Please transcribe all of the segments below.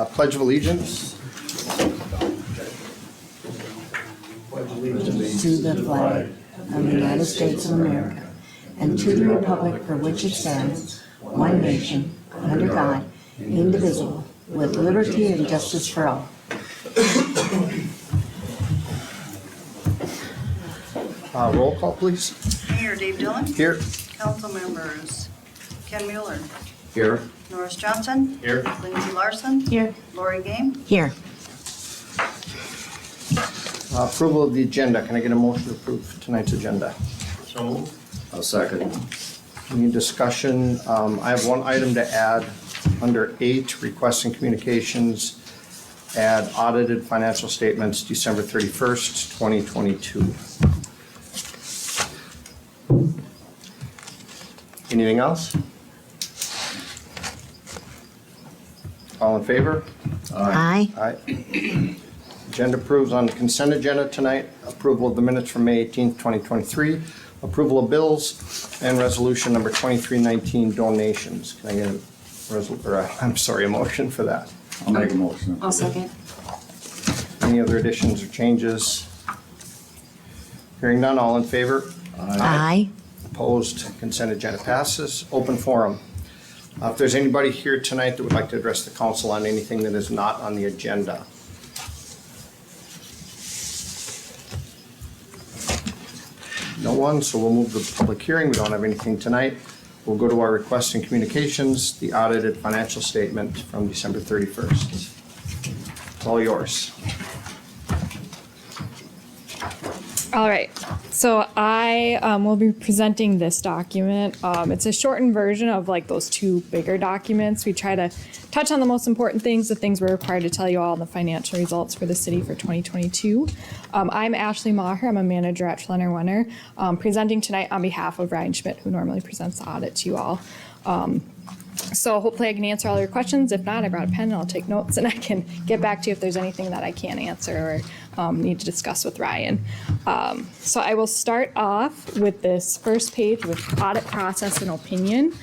Pledge of Allegiance. To the flag of the United States of America and to the republic for which it stands, one nation, under God, indivisible, with liberty and justice for all. Roll call, please. Mayor Dave Dillon. Here. Council members Ken Mueller. Here. Norris Johnson. Here. Lindsee Larson. Here. Laurie Gahm. Here. Approval of the agenda. Can I get a motion to approve tonight's agenda? So moved. I'll second. Any discussion? I have one item to add under 8, requesting communications, add audited financial statements December 31st, 2022. Anything else? All in favor? Aye. Aye. Agenda approves on the consent agenda tonight. Approval of the minutes from May 18th, 2023. Approval of bills and resolution number 2319, donations. Can I get a motion for that? I'll make a motion. I'll second. Any other additions or changes? Hearing none, all in favor? Aye. Opposed, consent agenda passes. Open forum. If there's anybody here tonight that would like to address the council on anything that is not on the agenda. No one, so we'll move to the public hearing. We don't have anything tonight. We'll go to our requests and communications, the audited financial statement from December 31st. It's all yours. All right, so I will be presenting this document. It's a shortened version of like those two bigger documents. We try to touch on the most important things, the things we're required to tell you all, the financial results for the city for 2022. I'm Ashley Maher. I'm a manager at Schlenner Wenner, presenting tonight on behalf of Ryan Schmidt, who normally presents the audit to you all. So hopefully I can answer all your questions. If not, I brought a pen and I'll take notes and I can get back to you if there's anything that I can't answer or need to discuss with Ryan. So I will start off with this first page with audit process and opinion.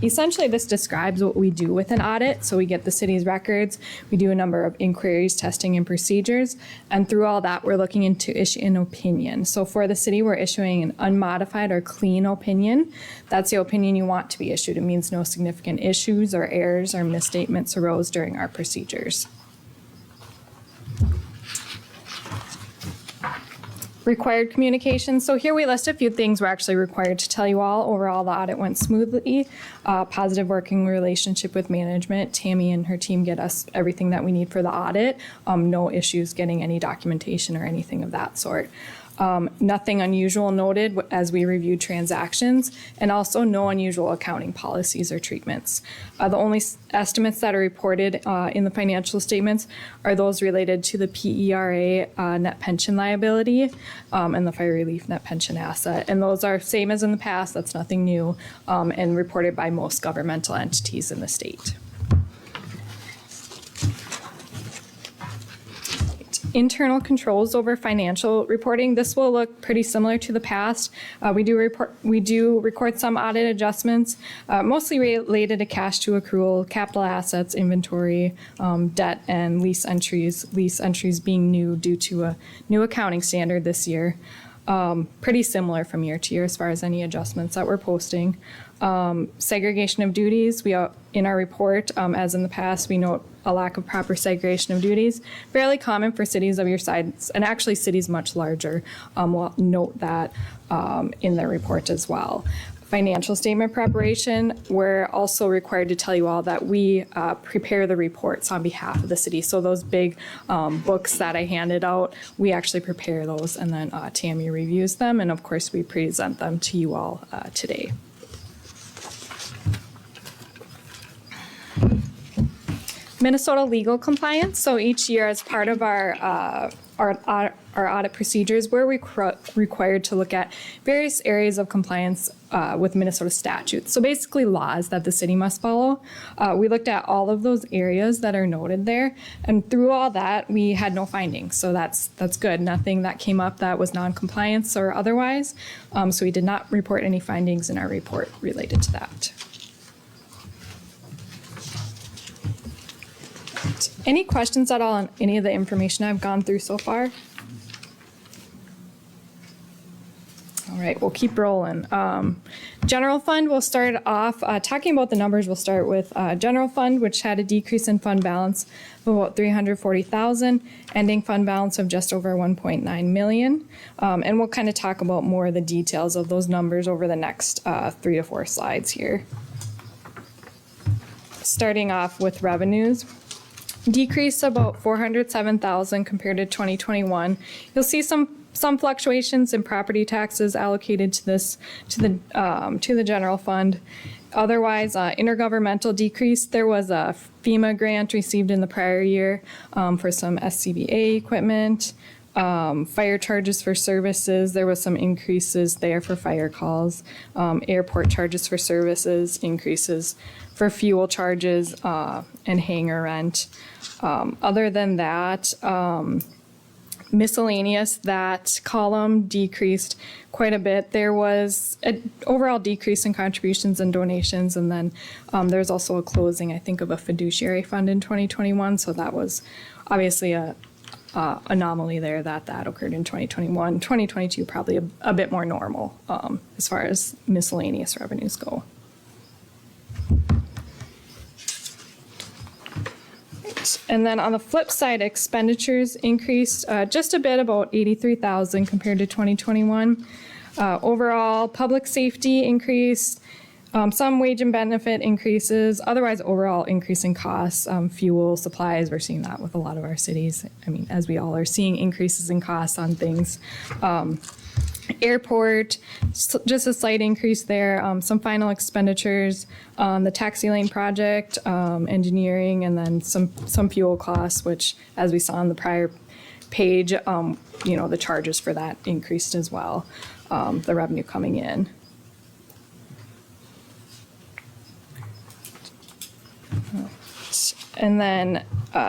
Essentially, this describes what we do with an audit. So we get the city's records, we do a number of inquiries, testing, and procedures, and through all that, we're looking into issue an opinion. So for the city, we're issuing an unmodified or clean opinion. That's the opinion you want to be issued. It means no significant issues or errors or misstatements arose during our procedures. Required communication. So here we list a few things we're actually required to tell you all. Overall, the audit went smoothly. Positive working relationship with management. Tammy and her team get us everything that we need for the audit. No issues getting any documentation or anything of that sort. Nothing unusual noted as we reviewed transactions, and also no unusual accounting policies or treatments. The only estimates that are reported in the financial statements are those related to the PERA net pension liability and the fire relief net pension asset. And those are same as in the past, that's nothing new, and reported by most governmental entities in the state. Internal controls over financial reporting. This will look pretty similar to the past. We do record some audit adjustments, mostly related to cash to accrual, capital assets, inventory, debt, and lease entries. Lease entries being new due to a new accounting standard this year. Pretty similar from year to year as far as any adjustments that we're posting. Segregation of duties. In our report, as in the past, we note a lack of proper segregation of duties. Fairly common for cities of your size, and actually cities much larger will note that in their report as well. Financial statement preparation, we're also required to tell you all that we prepare the reports on behalf of the city. So those big books that I handed out, we actually prepare those, and then Tammy reviews them, and of course we present them to you all today. Minnesota legal compliance. So each year, as part of our audit procedures, we're required to look at various areas of compliance with Minnesota statutes. So basically laws that the city must follow. We looked at all of those areas that are noted there, and through all that, we had no findings. So that's good. Nothing that came up that was non-compliance or otherwise. So we did not report any findings in our report related to that. Any questions at all on any of the information I've gone through so far? All right, we'll keep rolling. General fund, we'll start off talking about the numbers. We'll start with general fund, which had a decrease in fund balance of about $340,000, ending fund balance of just over 1.9 million. And we'll kind of talk about more of the details of those numbers over the next 3 to 4 slides here. Starting off with revenues. Decrease about 407,000 compared to 2021. You'll see some fluctuations in property taxes allocated to the general fund. Otherwise, intergovernmental decrease. There was a FEMA grant received in the prior year for some SCBA equipment. Fire charges for services. There was some increases there for fire calls. Airport charges for services, increases for fuel charges and hangar rent. Other than that, miscellaneous, that column decreased quite a bit. There was an overall decrease in contributions and donations, and then there's also a closing, I think, of a fiduciary fund in 2021, so that was obviously a anomaly there that occurred in 2021. 2022 probably a bit more normal as far as miscellaneous revenues go. And then on the flip side, expenditures increased just a bit, about 83,000 compared to 2021. Overall, public safety increased, some wage and benefit increases, otherwise overall increase in costs, fuel, supplies, we're seeing that with a lot of our cities. I mean, as we all are seeing increases in costs on things. Airport, just a slight increase there. Some final expenditures on the taxi lane project, engineering, and then some fuel costs, which, as we saw on the prior page, the charges for that increased as well, the revenue coming in. And then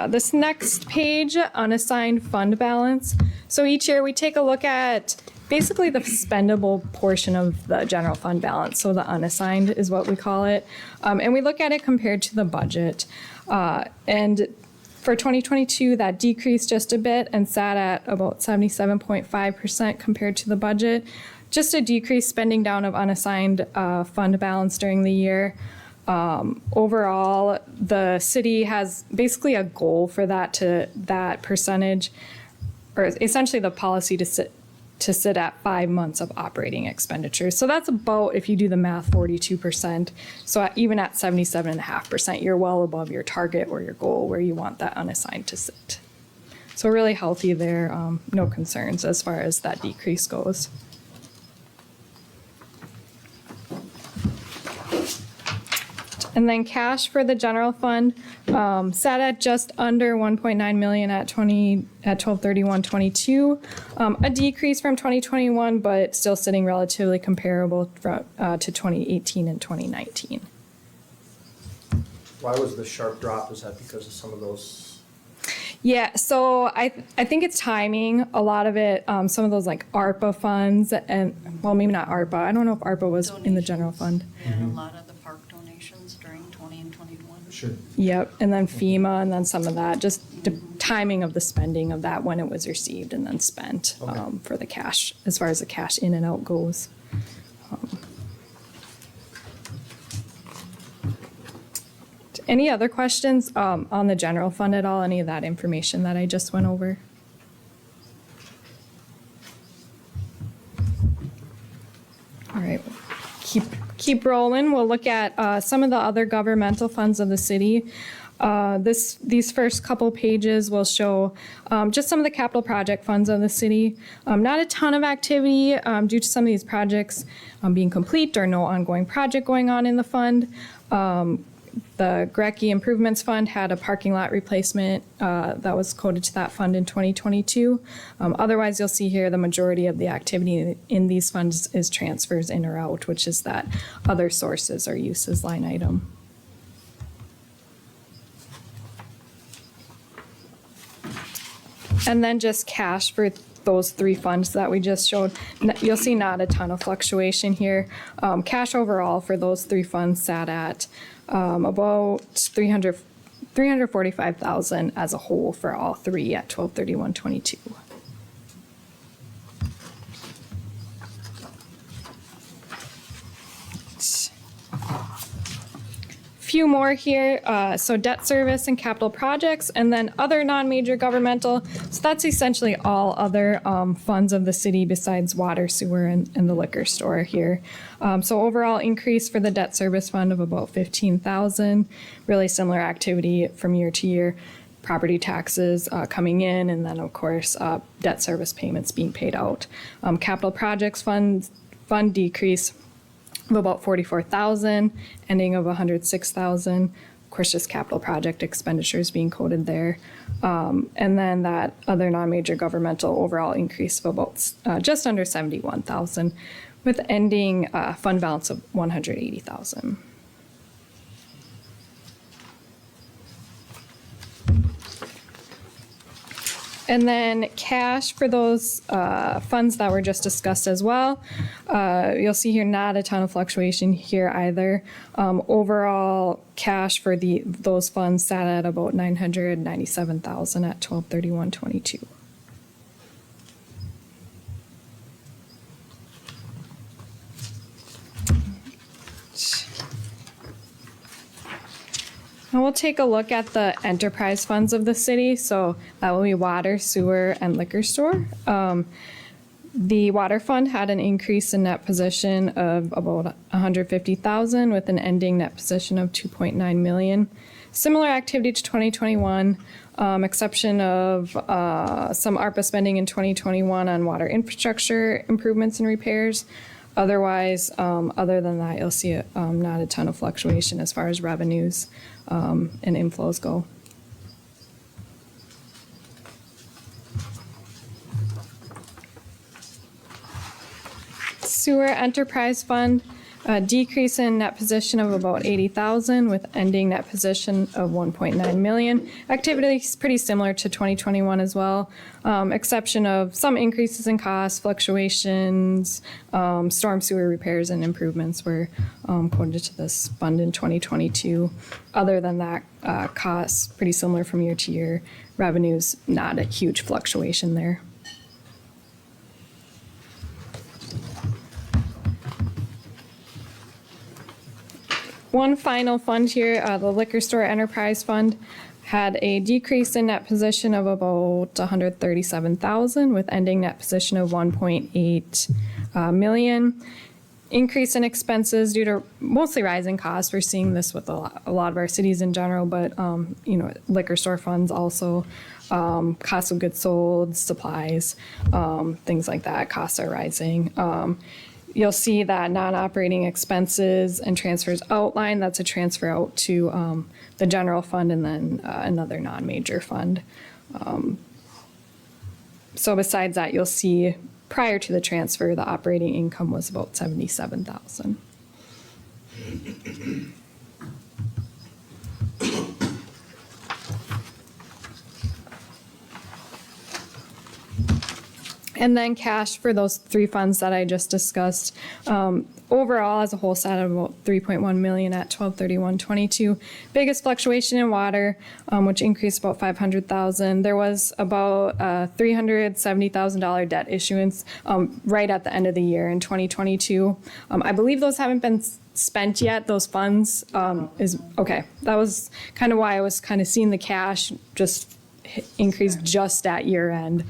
this next page, unassigned fund balance. So each year we take a look at basically the spendable portion of the general fund balance, so the unassigned is what we call it. And we look at it compared to the budget. And for 2022, that decreased just a bit and sat at about 77.5% compared to the budget. Just a decreased spending down of unassigned fund balance during the year. Overall, the city has basically a goal for that percentage, or essentially the policy to sit at 5 months of operating expenditures. So that's about, if you do the math, 42%. So even at 77.5%, you're well above your target or your goal where you want that unassigned to sit. So really healthy there, no concerns as far as that decrease goes. And then cash for the general fund sat at just under 1.9 million at 12/31/22, a decrease from 2021, but still sitting relatively comparable to 2018 and 2019. Why was the sharp drop? Is that because of some of those? Yeah, so I think it's timing. A lot of it, some of those like ARPA funds, and well, maybe not ARPA. I don't know if ARPA was in the general fund. And a lot of the park donations during 20 and 21. Sure. Yep, and then FEMA, and then some of that, just the timing of the spending of that when it was received and then spent for the cash, as far as the cash in and out goes. Any other questions on the general fund at all? Any of that information that I just went over? All right, keep rolling. We'll look at some of the other governmental funds of the city. These first couple pages will show just some of the capital project funds of the city. Not a ton of activity due to some of these projects being complete or no ongoing project going on in the fund. The Grecki Improvements Fund had a parking lot replacement that was coded to that fund in 2022. Otherwise, you'll see here the majority of the activity in these funds is transfers in or out, which is that other sources or uses line item. And then just cash for those three funds that we just showed. You'll see not a ton of fluctuation here. Cash overall for those three funds sat at about $345,000 as a whole for all three at 12/31/22. Few more here. So debt service and capital projects, and then other non-major governmental. So that's essentially all other funds of the city besides water, sewer, and the liquor store here. So overall increase for the debt service fund of about $15,000. Really similar activity from year to year. Property taxes coming in, and then of course debt service payments being paid out. Capital projects fund decrease of about $44,000, ending of $106,000. Of course, just capital project expenditures being coded there. And then that other non-major governmental overall increase of about just under $71,000, with ending fund balance of $180,000. And then cash for those funds that were just discussed as well. You'll see here not a ton of fluctuation here either. Overall cash for those funds sat at about $997,000 at 12/31/22. Now we'll take a look at the enterprise funds of the city. So that will be water, sewer, and liquor store. The water fund had an increase in net position of about $150,000 with an ending net position of $2.9 million. Similar activity to 2021, exception of some ARPA spending in 2021 on water infrastructure improvements and repairs. Otherwise, other than that, you'll see not a ton of fluctuation as far as revenues and inflows go. Sewer enterprise fund, a decrease in net position of about $80,000 with ending net position of $1.9 million. Activity is pretty similar to 2021 as well, exception of some increases in costs, fluctuations, storm sewer repairs and improvements were quoted to this fund in 2022. Other than that, costs pretty similar from year to year. Revenues, not a huge fluctuation there. One final fund here, the liquor store enterprise fund, had a decrease in net position of about $137,000 with ending net position of $1.8 million. Increase in expenses due to mostly rising costs. We're seeing this with a lot of our cities in general, but liquor store funds also, cost of goods sold, supplies, things like that. Costs are rising. You'll see that non-operating expenses and transfers outlined. That's a transfer out to the general fund and then another non-major fund. So besides that, you'll see prior to the transfer, the operating income was about $77,000. And then cash for those three funds that I just discussed. Overall, as a whole, sat at about $3.1 million at 12/31/22. Biggest fluctuation in water, which increased about $500,000. There was about $370,000 debt issuance right at the end of the year in 2022. I believe those haven't been spent yet. Those funds is okay. That was kind of why I was kind of seeing the cash just increase just at year end.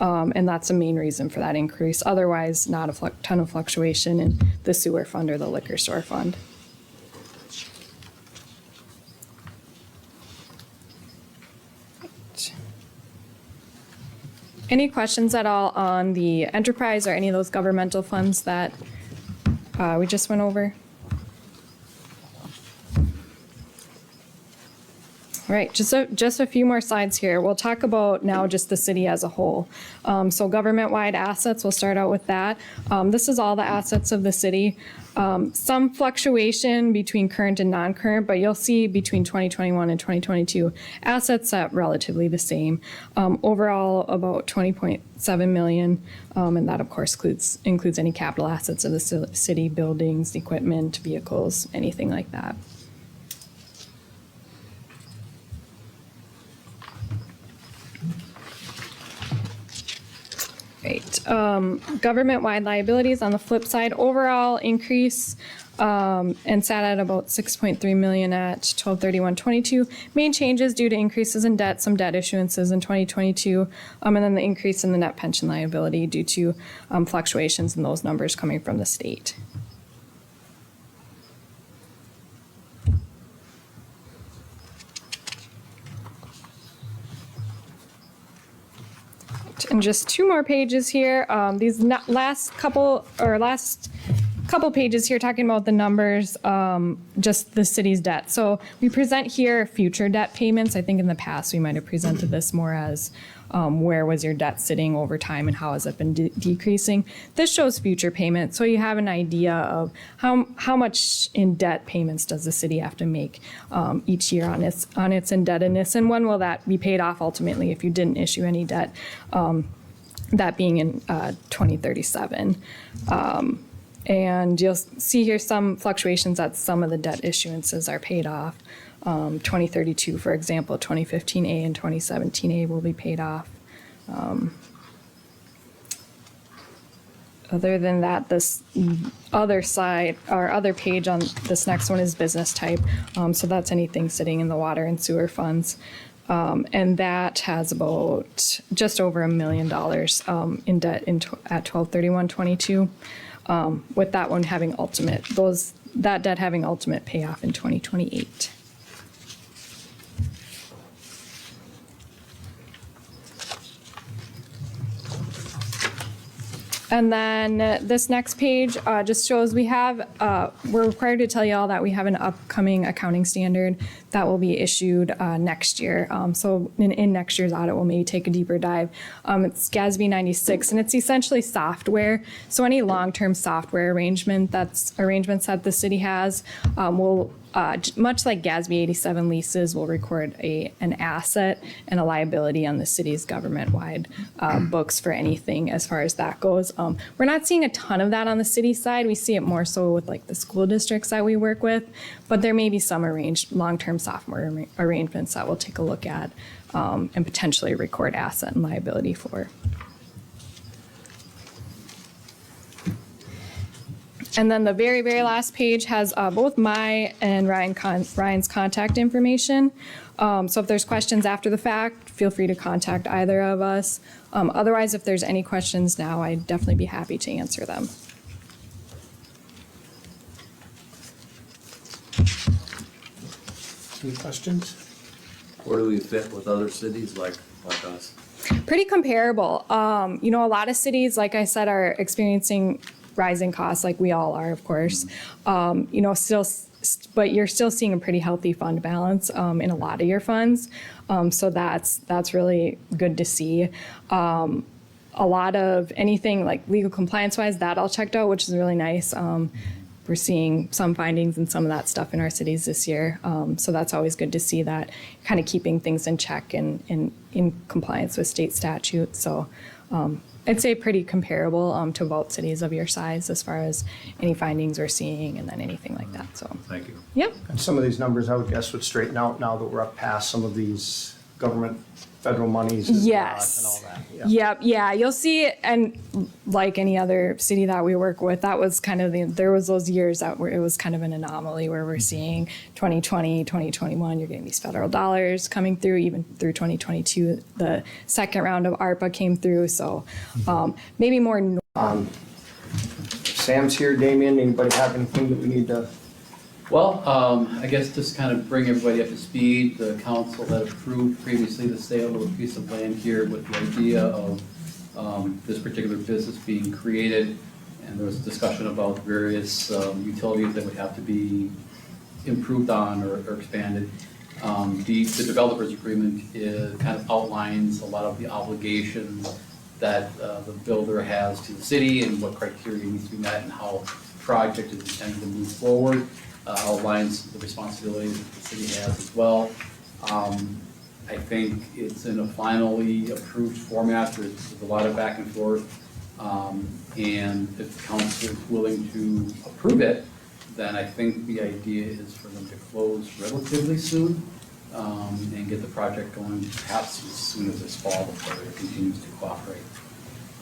And that's the main reason for that increase. Otherwise, not a ton of fluctuation in the sewer fund or the liquor store fund. Any questions at all on the enterprise or any of those governmental funds that we just went over? All right, just a few more slides here. We'll talk about now just the city as a whole. So government-wide assets, we'll start out with that. This is all the assets of the city. Some fluctuation between current and non-current, but you'll see between 2021 and 2022, assets at relatively the same. Overall, about $20.7 million, and that of course includes any capital assets of the city, buildings, equipment, vehicles, anything like that. Right. Government-wide liabilities on the flip side, overall increase and sat at about 6.3 million at 12/31/22. Main changes due to increases in debt, some debt issuances in 2022, and then the increase in the net pension liability due to fluctuations in those numbers coming from the state. And just two more pages here. These last couple pages here talking about the numbers, just the city's debt. So we present here future debt payments. I think in the past we might have presented this more as where was your debt sitting over time and how has it been decreasing. This shows future payments, so you have an idea of how much in debt payments does the city have to make each year on its indebtedness, and when will that be paid off ultimately if you didn't issue any debt, that being in 2037. And you'll see here some fluctuations that some of the debt issuances are paid off. 2032, for example, 2015A and 2017A will be paid off. Other than that, this other side, or other page on this next one is business type. So that's anything sitting in the water and sewer funds. And that has about just over $1 million in debt at 12/31/22. With that one having that debt having ultimate payoff in 2028. And then this next page just shows we're required to tell you all that we have an upcoming accounting standard that will be issued next year. So in next year's audit, we'll maybe take a deeper dive. It's GASB 96, and it's essentially software. So any long-term software arrangements that the city has will much like GASB 87 leases, will record an asset and a liability on the city's government-wide books for anything as far as that goes. We're not seeing a ton of that on the city side. We see it more so with like the school districts that we work with, but there may be some long-term software arrangements that we'll take a look at and potentially record asset and liability for. And then the very, very last page has both my and Ryan's contact information. So if there's questions after the fact, feel free to contact either of us. Otherwise, if there's any questions now, I'd definitely be happy to answer them. Any questions? Where do we fit with other cities like us? Pretty comparable. A lot of cities, like I said, are experiencing rising costs, like we all are, of course. But you're still seeing a pretty healthy fund balance in a lot of your funds. So that's really good to see. A lot of anything like legal compliance wise, that all checked out, which is really nice. We're seeing some findings in some of that stuff in our cities this year. So that's always good to see that kind of keeping things in check and in compliance with state statutes. So I'd say pretty comparable to both cities of your size as far as any findings we're seeing and then anything like that. So Thank you. yeah. And some of these numbers, I would guess, would straighten out now that we're up past some of these government, federal monies and Yes. and all that. Yeah. Yeah. You'll see, and like any other city that we work with, that was kind of there was those years that where it was kind of an anomaly where we're seeing 2020, 2021, you're getting these federal dollars coming through, even through 2022, the second round of ARPA came through. So maybe more. Sam's here, Damien, anybody have anything that we need to? Well, I guess just kind of bring everybody up to speed. The council had approved previously the sale of a piece of land here with the idea of this particular business being created. And there was discussion about various utilities that would have to be improved on or expanded. The developer's agreement kind of outlines a lot of the obligations that the builder has to the city and what criteria needs to be met and how the project is intended to move forward. Outlines the responsibilities that the city has as well. I think it's in a finally approved format. There's a lot of back and forth. And if the council is willing to approve it, then I think the idea is for them to close relatively soon and get the project going perhaps as soon as this fall before it continues to cooperate.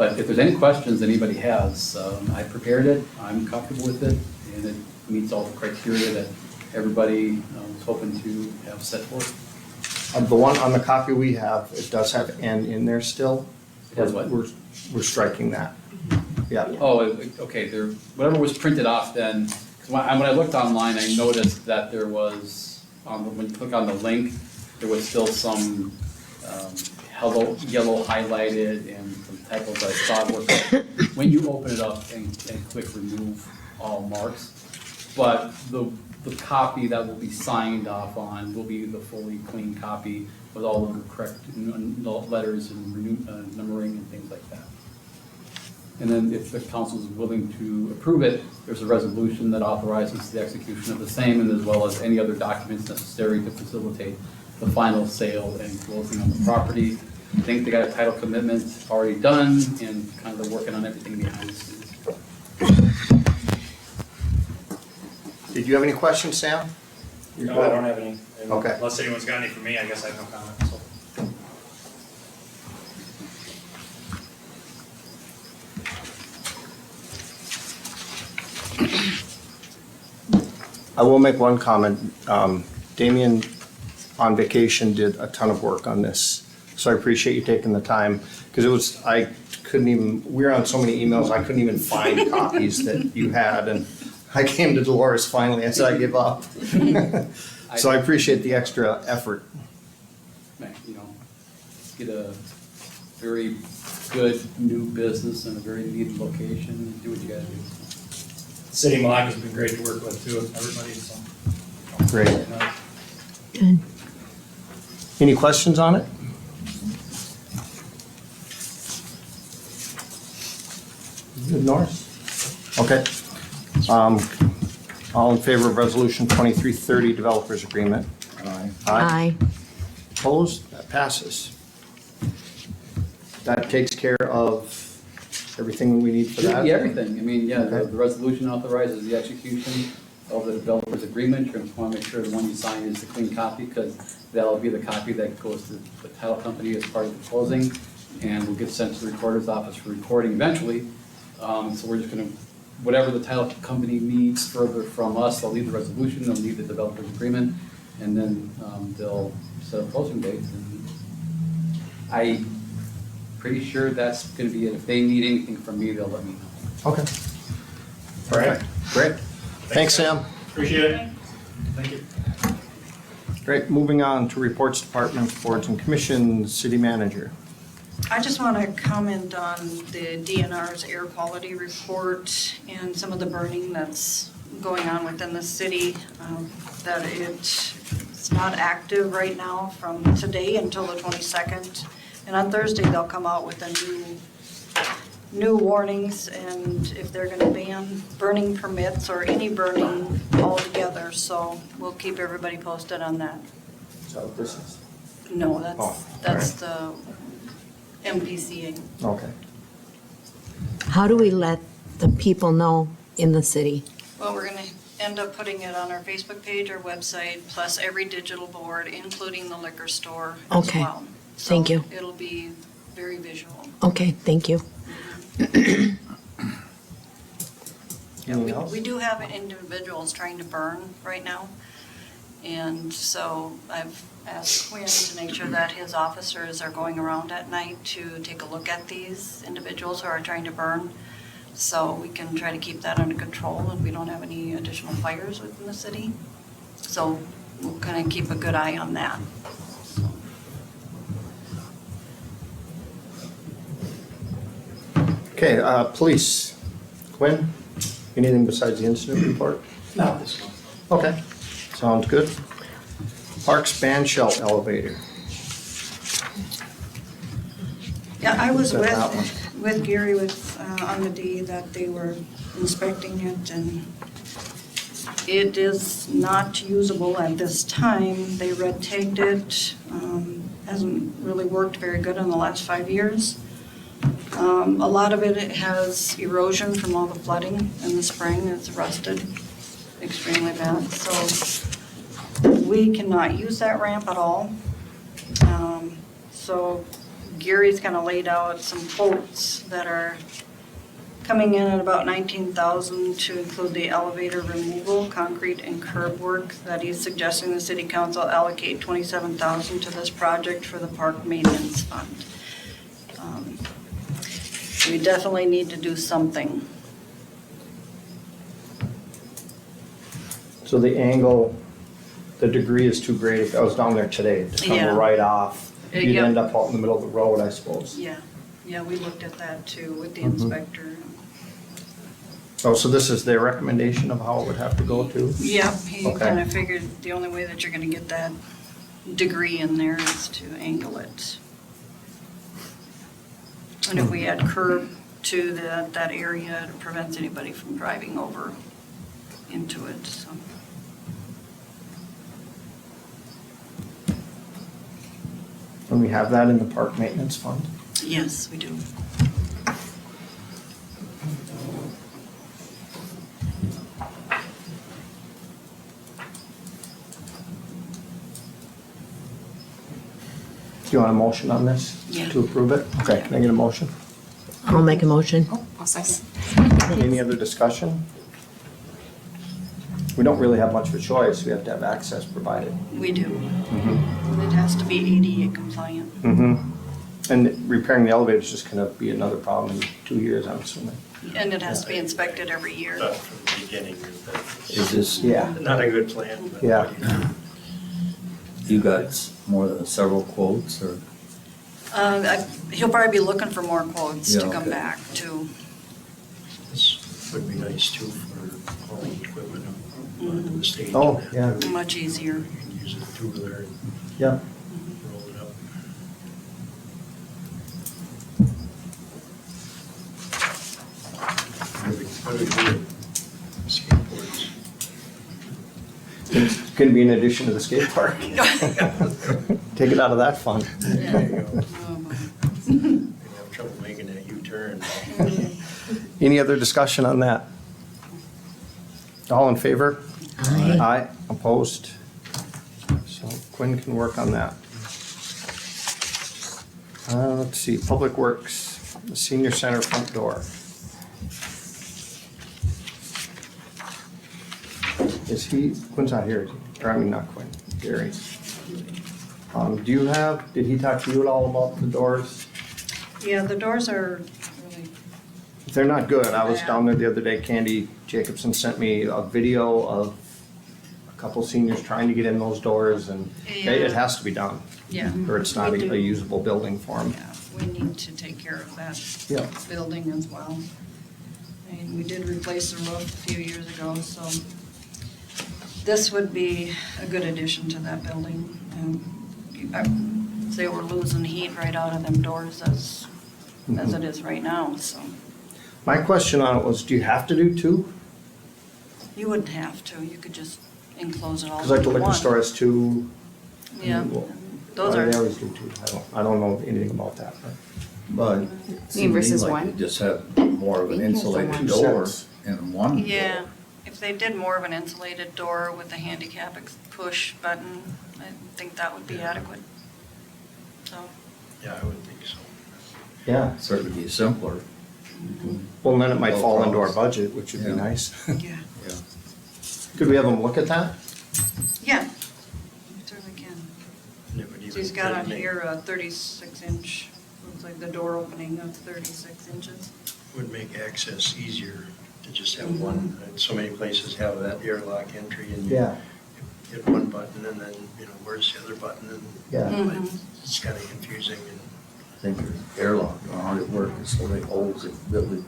But if there's any questions anybody has, I prepared it, I'm comfortable with it, and it meets all the criteria that everybody was hoping to have set forth. The one on the copy we have, it does have N in there still. It has what? We're striking that. Yeah. Oh, okay, there, whatever was printed off then, 'cause when I looked online, I noticed that there was, when you click on the link, there was still some yellow highlighted and some typos that I thought were, when you open it up and click remove all marks. But the copy that will be signed off on will be the fully clean copy with all of the correct letters and numbering and things like that. And then if the council is willing to approve it, there's a resolution that authorizes the execution of the same, and as well as any other documents necessary to facilitate the final sale and closing on the property. I think they got a title commitment already done, and kind of they're working on everything behind the scenes. Did you have any questions, Sam? No, I don't have any. And Okay. Unless anyone's got any for me, I guess I have no comment, so. I will make one comment. Damien on vacation did a ton of work on this, so I appreciate you taking the time, because I couldn't even, we were on so many emails, I couldn't even find copies that you had, and I came to Dolores finally, I said I give up. So I appreciate the extra effort. You know, get a very good new business in a very neat location, and do what you gotta do. City of Milaca's been great to work with too, everybody, so. Great. Good. Any questions on it? Good, Norris? Okay. All in favor of Resolution 2330, Developers Agreement? Aye. Aye. Opposed? That passes. That takes care of everything we need for that? Yeah, everything, I mean, yeah, the Okay. resolution authorizes the execution of the developer's agreement. You're gonna wanna make sure the one you sign is the clean copy, because that'll be the copy that goes to the title company as part of the closing, and will get sent to the recorder's office for recording eventually. So we're just gonna, whatever the title company needs further from us, they'll need the resolution, they'll need the developer's agreement, and then they'll set a closing date. And I'm pretty sure that's gonna be it. If they need anything from me, they'll let me know. Okay. All right. Great. Thanks, Sam. Appreciate it. Thank you. Great. Moving on to reports, departments, boards, and commissions. City manager. I just want to comment on the DNR's air quality report and some of the burning that's going on within the city, that it's not active right now from today until the 22nd. And on Thursday, they'll come out with a new warnings, and if they're going to ban burning permits or any burning altogether. So we'll keep everybody posted on that. Is that what this is? No, Oh, that's the MPCA. Okay. How do we let the people know in the city? Well, we're going to end up putting it on our Facebook page, our website, plus every digital board, including the liquor store as Okay. well. Thank you. So it'll be very visual. Okay, thank you. Anything else? We do have individuals trying to burn right now. And so I've asked Quinn to make sure that his officers are going around at night to take a look at these individuals who are trying to burn, so we can try to keep that under control and we don't have any additional fires within the city. So we'll kind of keep a good eye on that. Okay, police. Quinn, anything besides the incident report? Not this one. Okay, sounds good. Parks ban shell elevator. Yeah, I was Got that one. with Gary on the day that they were inspecting it, and it is not usable at this time. They red tagged it, hasn't really worked very good in the last 5 years. A lot of it has erosion from all the flooding in the spring. It's rusted extremely bad. So we cannot use that ramp at all. So Gary's kind of laid out some quotes that are coming in at about 19,000 to include the elevator removal, concrete and curb work, that he's suggesting the city council allocate 27,000 to this project for the park maintenance fund. We definitely need to do something. So the angle, the degree is too great. If I was down there today, to Yeah. come right off, you'd Yeah. end up out in the middle of the road, I suppose. Yeah, we looked at that too with the Mhm. inspector. Oh, so this is their recommendation of how it would have to go to? Yep, he Okay. kind of figured the only way that you're gonna get that degree in there is to angle it. And if we add curb to that area, it prevents anybody from driving over into it, so. And we have that in the park maintenance fund? Yes, we do. Do you want a motion on this? Yeah. To approve it? Okay, can I get a motion? I'll make a motion. I'll second. Any other discussion? We don't really have much of a choice. We have to have access provided. We do. It has to be ADA compliant. Mm-hmm. And repairing the elevator is just gonna be another problem in 2 years, I'm assuming. And it has to be inspected every year. But from the beginning, Is this, Yeah. not a good plan, but. Yeah. you got more than several quotes or? He'll probably be looking for more quotes to Yeah, come okay. back too. This would be nice too for hauling equipment up onto the stage. Oh, yeah, Much easier. You can use a two-wheeler and yeah. roll it up. What do we do with skateboards? It's gonna be an addition to the skate park. Take it out of that fund. There you go. Oh, You have trouble making that U-turn. Any other discussion on that? All in favor? Aye. Aye, opposed? So Quinn can work on that. Let's see, Public Works, the senior center front door. Is he, Quinn's not here, is he? Or I mean, not Quinn, Gary. Do you have, did he talk to you at all about the doors? Yeah, the doors are really, They're not good. I was down there the other day. Candy Jacobson sent me a video of a couple seniors trying to get in those doors, and it has to be done, yeah. or it's not We a do. usable building for them. Yeah, we need to take care of that Yeah. building as well. And we did replace the roof a few years ago, so this would be a good addition to that building. And they were losing heat right out of them doors as it is right now, so. My question on it was, do you have to do two? You wouldn't have to, you could just enclose it all Because like the into liquor one. store has two. Yeah, Well, those why do They are, always do two. I don't know anything about that. But it seemed to me versus like one? you just have more of an I think it's the insulated one. door Cents. in one door. yeah, if they did more of an insulated door with a handicap push button, I think that would be adequate. So, Yeah, I would think so. Yeah. Certainly be simpler. Well, then it might Low fall into our cost. budget, which would be Yeah. nice. yeah. Yeah. Could we have them look at that? Yeah, you certainly can. And it would even So he's got on make- here a 36-inch, looks like the door opening of 36 inches. Would make access easier to just have one. So many places have that airlock entry and you Yeah. hit one button and then, where's the other button? And Yeah. Mhm. it's kind of confusing and I think your airlock, I don't know how it works, so many holes it really.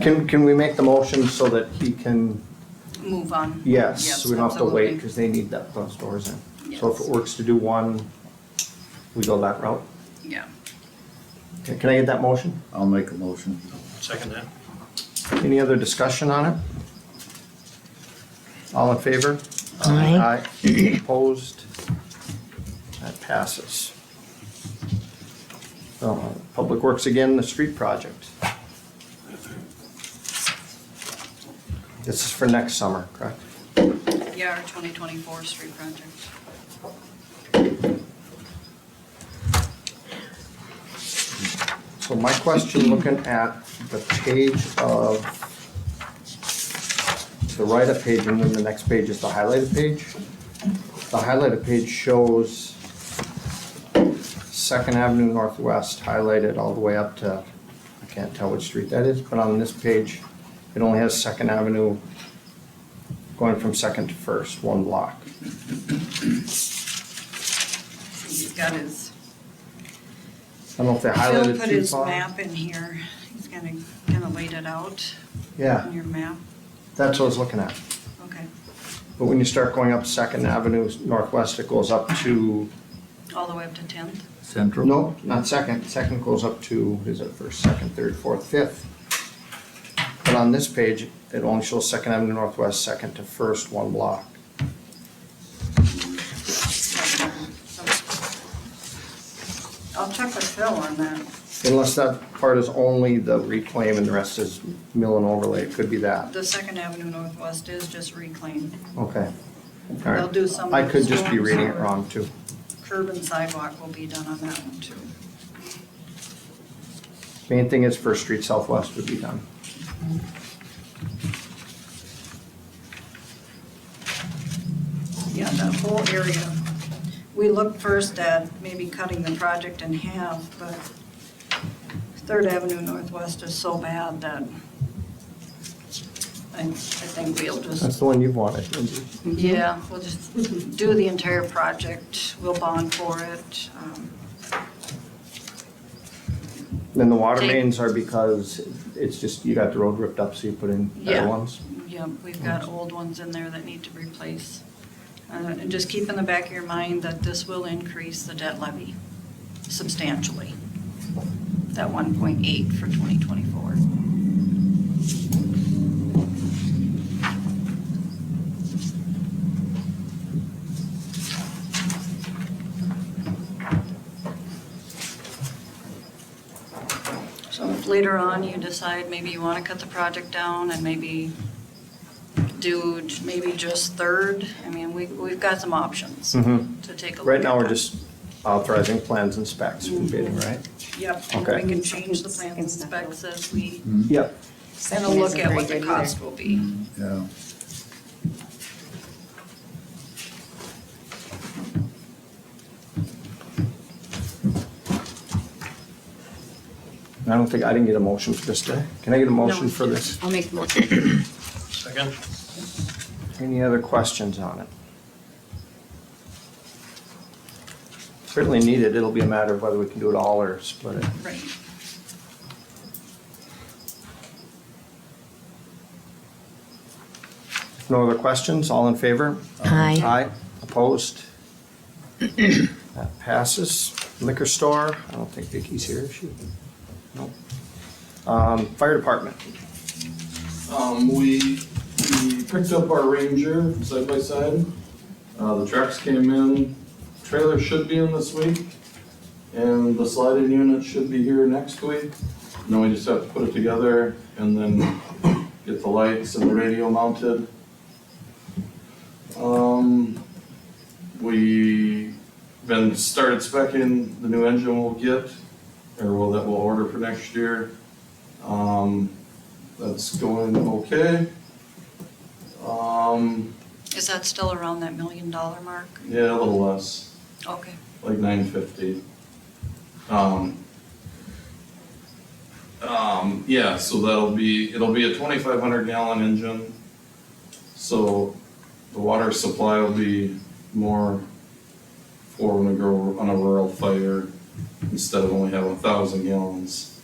Can we make the motion so that he can, Move on. yes, so we don't have to wait absolutely. because they need those doors in. So if Yes. it works to do one, we go that route? Yeah. Okay, can I get that motion? I'll make a motion. second that. Any other discussion on it? All in favor? Aye. Aye. Opposed? That passes. Public Works again, the street project. This is for next summer, correct? Yeah, our 2024 street project. So my question, looking at the page of, the write-up page, and then the next page is the highlighted page. The highlighted page shows 2nd Avenue Northwest highlighted all the way up to, I can't tell which street that is, but on this page, it only has 2nd Avenue going from 2nd to 1st, one block. He's got his, I don't know if they Phil highlighted put too his far. map in here. He's kind of laid it out Yeah, on your map. that's what I was looking at. Okay, But when you start going up 2nd Avenue Northwest, it goes up to, all the way up to 10th. Central? no, not 2nd. 2nd goes up to, is it 1st, 2nd, 3rd, 4th, 5th? But on this page, it only shows 2nd Avenue Northwest, 2nd to 1st, one block. I'll check with Phil on that. Unless that part is only the reclaim and the rest is mill and overlay, it could be that. The 2nd Avenue Northwest is just reclaimed. Okay. All They'll right. do some. I could just be storm reading it sewer. wrong too. Curb and sidewalk will be done on that one too. Main thing is First Street Southwest would be done. Yeah, that whole area. We looked first at maybe cutting the project in half, but 3rd Avenue Northwest is so bad that I think we'll That's just, the one you've wanted. Lindsee. yeah, we'll just do the entire project. We'll bond for it. Then the water Take- mains are because it's just, you got the road ripped up, so you put in Yeah. better ones? Yeah, we've got old ones in there that need to replace. And just keep in the back of your mind that this will increase the debt levy substantially. That 1.8 for 2024. So if later on you decide maybe you want to cut the project down and maybe do maybe just 3rd, I mean, we've got some options Mhm. to take a look at. Right now, we're that. just authorizing plans and specs for bidding, right? Yep, and Okay. we can change the plans and specs as we Yep. kind of look at what the cost will be. Yeah. I don't think, I didn't get a motion for this today. Can I get a motion for this? I'll make the motion. Second? Any other questions on it? Certainly needed. It'll be a matter of whether we can do it all or split it. Right. No other questions? All in favor? Aye. Aye. Opposed? That passes. Liquor store, I don't think Vicky's here, is she? No. Fire department. We picked up our Ranger side by side. The trucks came in, trailer should be in this week, and the sliding unit should be here next week. And then we just have to put it together and then get the lights and the radio mounted. We been started specing the new engine we'll get, that we'll order for next year. That's going okay. Is that still around that $1 million mark? Yeah, a little less, Okay. like 950. Yeah, so it'll be a 2,500 gallon engine. So the water supply will be more for when we go on a rural fire, instead of only having 1,000 gallons.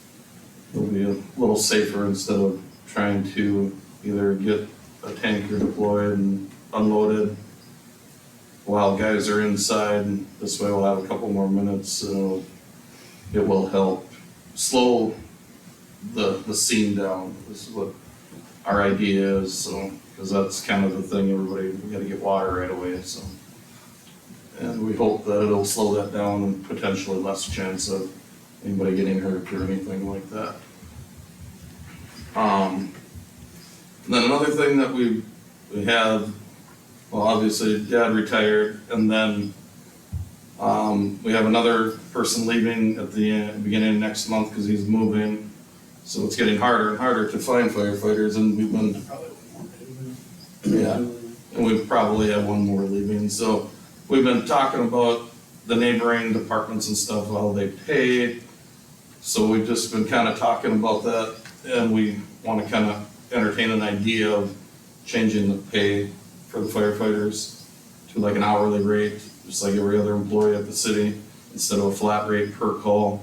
It'll be a little safer instead of trying to either get a tanker deployed and unloaded while guys are inside. This way we'll have a couple more minutes, and it will help slow the scene down. This is what our idea is, so, because that's kind of the thing, we gotta get water right away, so. And we hope that it'll slow that down and potentially less chance of anybody getting hurt or anything like that. Then another thing that we had, well, obviously Dad retired, and then We have another person leaving at the beginning of next month because he's moving. So it's getting harder and harder to find firefighters, and we've been, yeah, and we probably have one more leaving. So we've been talking about the neighboring departments and stuff, how they pay. So we've just been kind of talking about that, and we want to kind of entertain an idea of changing the pay for the firefighters to like an hourly rate, just like every other employee at the city, instead of a flat rate per call.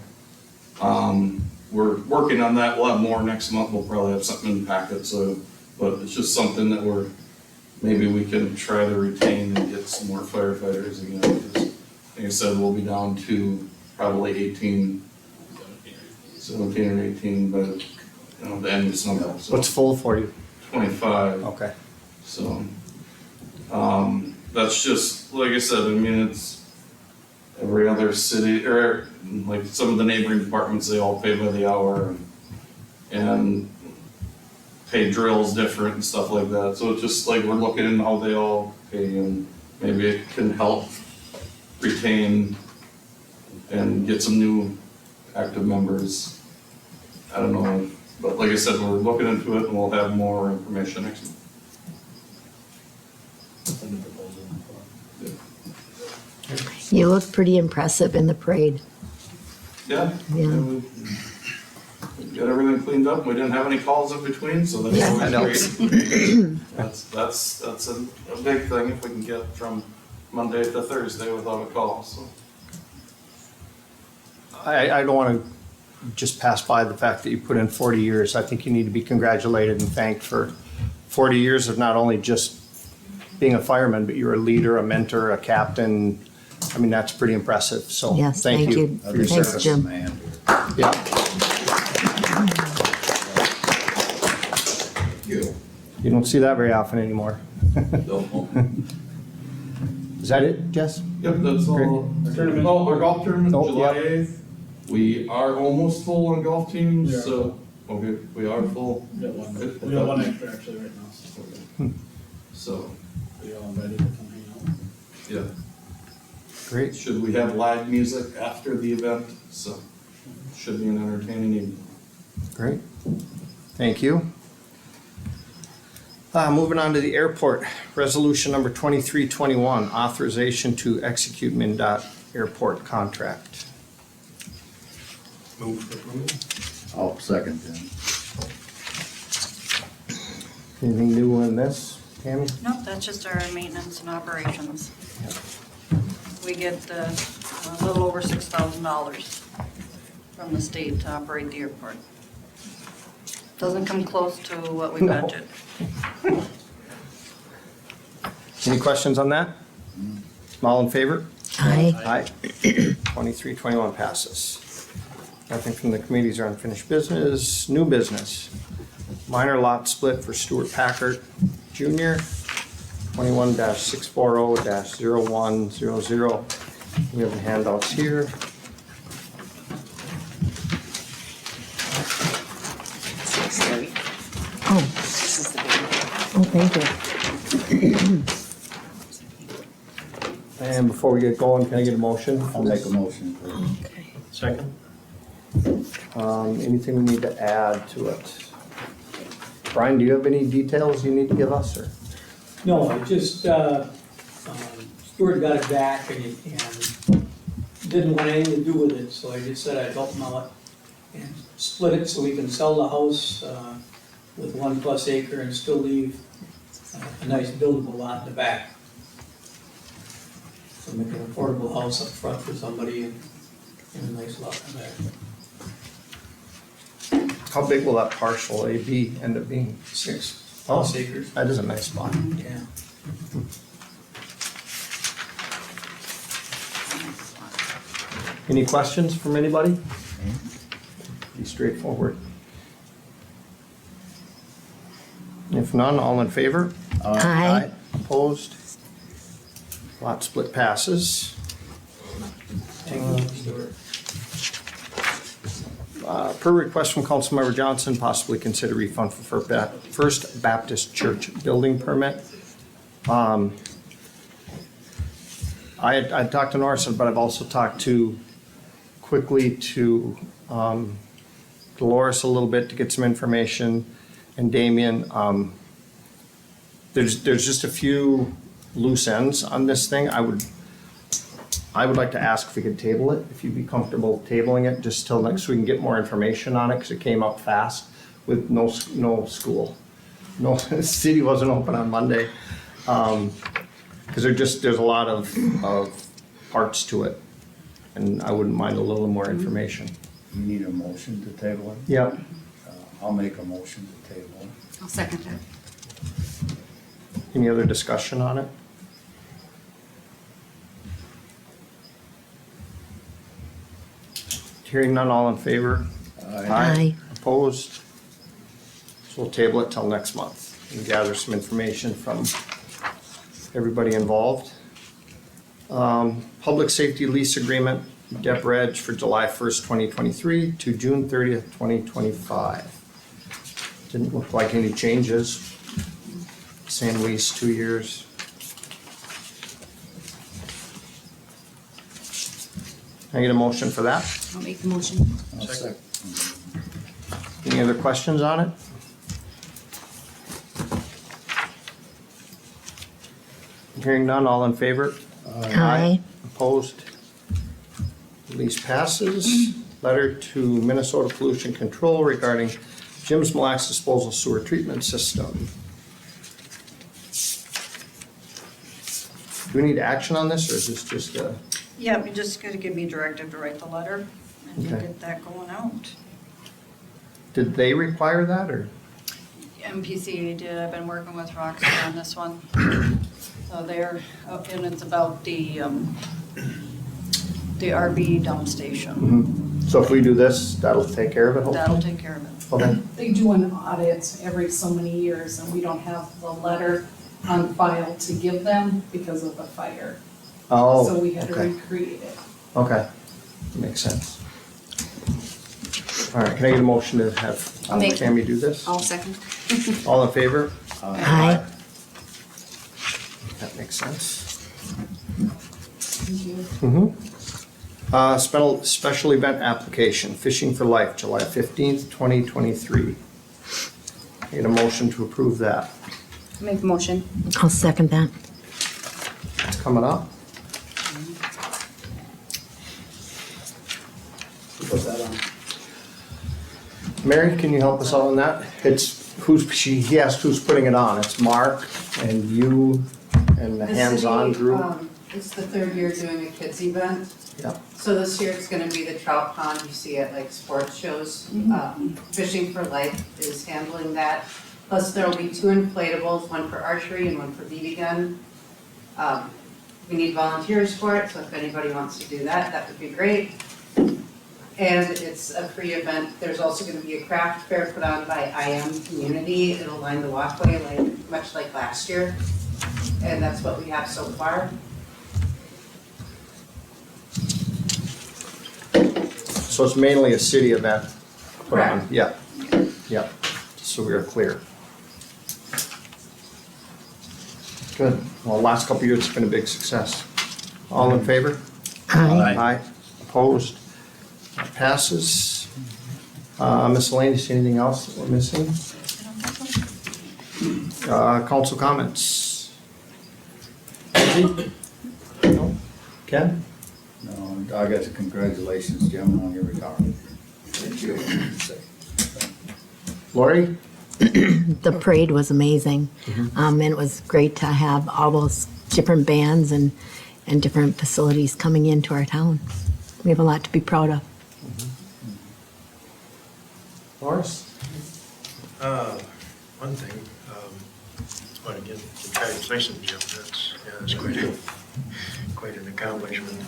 We're working on that. We'll have more next month. We'll probably have something in the packet. So, but it's just something that maybe we can try to retain and get some more firefighters again. Because, like I said, we'll be down to probably 17 or 18 by the end of the summer. So What's full for you? 25. Okay. So, that's just, like I said, I mean, it's every other city, or like some of the neighboring departments, they all pay by the hour and pay drills different and stuff like that. So it's just like we're looking into how they all pay, and maybe it can help retain and get some new active members. I don't know, but like I said, we're looking into it and we'll have more information next month. You look pretty impressive in the parade. Yeah. Yeah. We got everything cleaned up. We didn't have any calls in between, so that's Yeah. always great. That's a big thing if we can get from Monday to Thursday without a call, so. I don't want to just pass by the fact that you put in 40 years. I think you need to be congratulated and thanked for 40 years of not only just being a fireman, but you're a leader, a mentor, a captain. I mean, that's pretty impressive. So Yes, thank you for your Thanks, service. Jim. Yeah. You don't see that very often anymore. Is that it, Jess? Yep, that's all. Tournament. Oh, our golf tournament, Oh, July yeah. 8th. We are almost full on golf teams, Yeah. so, okay, we are full. We got one extra actually right now. So, We all ready to come hang out. yeah. Great. Should we have live music after the event? So, should be an entertaining evening. Great. Thank you. Moving on to the airport, resolution number 2321, authorization to execute MnDOT airport contract. Move for approval. I'll second that. Anything new on this, Tammy? Nope, that's just our maintenance and operations. We get a little over $6,000 from the state to operate the airport. Doesn't come close to what we No. budget. Any questions on that? All in favor? Aye. Aye. 2321 passes. Nothing from the committees or unfinished business. New business. Minor lot split for Stuart Packard Jr., 21-640-0100. We have the handouts here. Oh. Oh, thank you. And before we get going, can I get a motion? I'll make a motion, please. Second. Anything we need to add to it? Brian, do you have any details you need to give us, or? No, I just, Stuart got it back and didn't want anything to do with it, so I just said I'd help him out and split it so we can sell the house with 1+ acre and still leave a nice buildable lot in the back. So make an affordable house up front for somebody and a nice lot in the back. How big will that parcel A B end up being? 6+ acres. That is a nice spot. Yeah. Any questions from anybody? Be straightforward. If none, all in favor? Aye. Opposed? Lot split passes. Thank you, Stuart. Per request from Councilmember Johnson, possibly consider refund for First Baptist Church building permit. I talked to Norris, but I've also talked quickly to Dolores a little bit to get some information, and Damien. There's just a few loose ends on this thing. I would like to ask if we could table it, if you'd be comfortable tabling it, just till next, so we can get more information on it, because it came up fast with no school. No, the city wasn't open on Monday. Because there's a lot of parts to it, and I wouldn't mind a little more information. You need a motion to table it? Yep. I'll make a motion to table it. I'll second that. Any other discussion on it? Hearing none, all in favor? Aye. Opposed? So we'll table it till next month and gather some information from everybody involved. Public safety lease agreement, Dep Reg for July 1st, 2023 to June 30th, 2025. Didn't look like any changes. Same lease, 2 years. Can I get a motion for that? I'll make the motion. I'll second. Any other questions on it? Hearing none, all in favor? Aye. Opposed? Lease passes. Letter to Minnesota Pollution Control regarding Jim's Mille Lacs disposal sewer treatment system. Do we need action on this, or is this just a? Yeah, you just gotta give me directive to write the letter and Okay. get that going out. Did they require that, or? MPCA did, I've been working with Roxy on this one. So they're, and it's about the RV dump station. So if we do this, that'll take care of it, hopefully? That'll take care of it. Okay. They do an audit every so many years, and we don't have the letter on file to give them because of the fire. Oh, So we had to okay. recreate it. Okay, makes sense. All right, can I get a motion to have I'll make it. Tammy do this? I'll second. All in favor? Aye. That makes sense. Thank you. Special event application, Fishing for Life, July 15th, 2023. Need a motion to approve that. Make the motion. I'll second that. It's coming up. Put that on. Mary, can you help us out on that? He asked who's putting it on. It's Mark and you and the hands-on group. It's the third year doing a kids event. Yeah. So this year it's gonna be the trout pond you see at like sports shows. Fishing for Life is handling that. Plus there'll be 2 inflatables, one for archery and one for BB gun. We need volunteers for it, so if anybody wants to do that, that would be great. And it's a free event. There's also gonna be a craft fair put on by IM Community. It'll line the walkway much like last year. And that's what we have so far. So it's mainly a city event put on? Correct. Yeah, yeah, so we are clear. Good. Well, last couple of years, it's been a big success. All in favor? Aye. Opposed? That passes. Miscellaneous, anything else that we're missing? Council comments? No? Ken? No, I guess congratulations, Jim, on your retirement. Thank you. Laurie? The parade was amazing. And it was great to have all those different bands and different facilities coming into our town. We have a lot to be proud of. Morris? One thing, I want to get the congratulations, Jim, that's quite an accomplishment.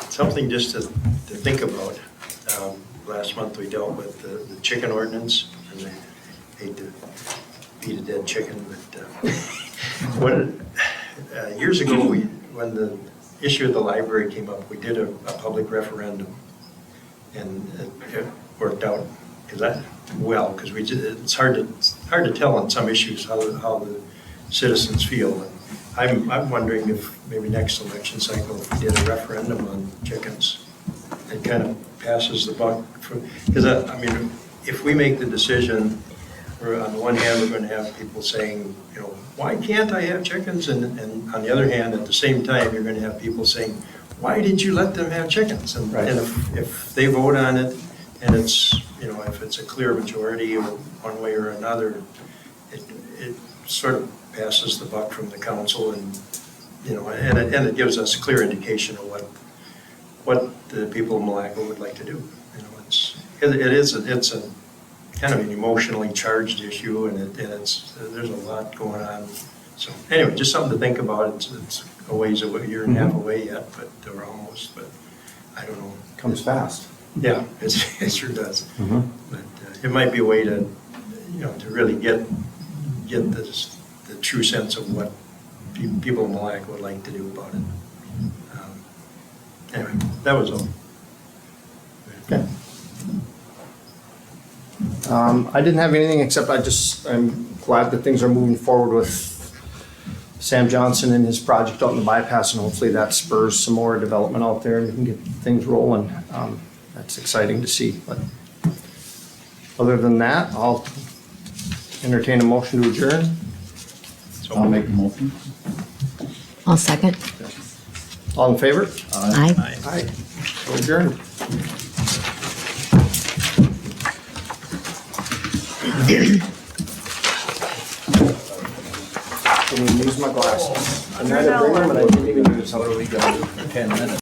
Something just to think about. Last month we dealt with the chicken ordinance, and I hate to beat a dead chicken, but years ago, when the issue of the library came up, we did a public referendum, and it worked out because it's hard to tell on some issues how the citizens feel. I'm wondering if maybe next election cycle, if we did a referendum on chickens, it kind of passes the buck for, because I mean, if we make the decision, we're, on the one hand, we're going to have people saying, you know, why can't I have chickens? And on the other hand, at the same time, you're going to have people saying, why did you let them have chickens? And, Right. and if they vote on it, and it's, you know, if it's a clear majority or one way or another, it sort of passes the buck from the council, and, you know, and it gives us a clear indication of what the people of Milaca would like to do. You know, it's a kind of an emotionally charged issue, and it's there's a lot going on. So anyway, just something to think about. It's a ways away, year and a half away yet, but we're almost. But I don't know. Comes fast. Yeah, it sure does. Mm-hmm. But it might be a way to, you know, to really get the true sense of what people in Milaca would like to do about it. Anyway, that was all. Okay. I didn't have anything except I'm glad that things are moving forward with Sam Johnson and his project out in the bypass, and hopefully that spurs some more development out there and we can get things rolling. That's exciting to see. But other than that, I'll entertain a motion to adjourn. So I'll make a motion. I'll second. All in favor? Aye. Aye. So adjourned. I didn't use my glasses. I tried to bring them and I didn't even use them. What are we gonna do for 10 minutes?